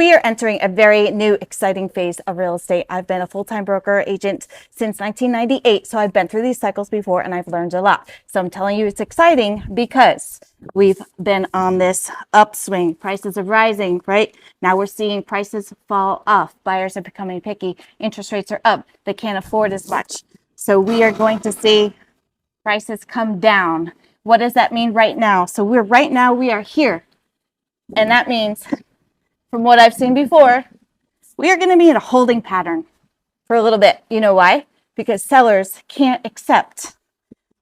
We are entering a very new, exciting phase of real estate. I've been a full-time broker agent since 1998, so I've been through these cycles before and I've learned a lot. So I'm telling you it's exciting because we've been on this upswing. Prices are rising, right? Now we're seeing prices fall off. Buyers are becoming picky. Interest rates are up. They can't afford as much. So we are going to see prices come down. What does that mean right now? So we are here. And that means, from what I've seen before, we are going to be in a holding pattern for a little bit. You know why? Because sellers can't accept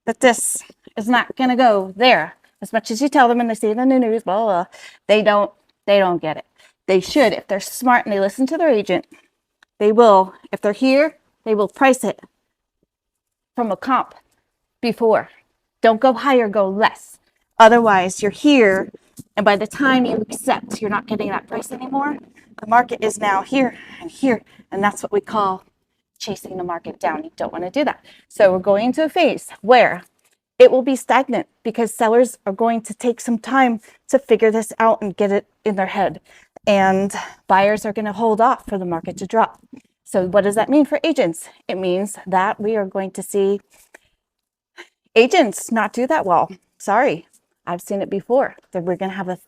that this is not going to go there. As much as you tell them and they see it in the news, blah, blah, blah, they don't get it. They should. If they're smart and they listen to their agent, they will. If they're here, they will price it from a comp before. Don't go higher, go less. Otherwise, you're here, and by the time you accept, you're not getting that price anymore. The market is now here, and that's what we call chasing the market down. You don't want to do that. So we're going into a phase where it will be stagnant because sellers are going to take some time to figure this out and get it in their head. And buyers are going to hold off for the market to drop. So what does that mean for agents? It means that we are going to see agents not do that well. Sorry, I've seen it before. That we're going to have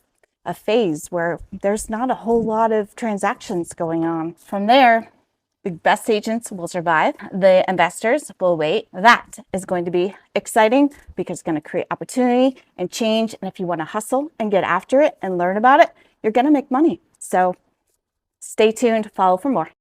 a phase where there's not a whole lot of transactions going on. From there, the best agents will survive. The investors will wait. That is going to be exciting because it's going to create opportunity and change. And if you want to hustle and get after it and learn about it, you're going to make money. So stay tuned, follow for more.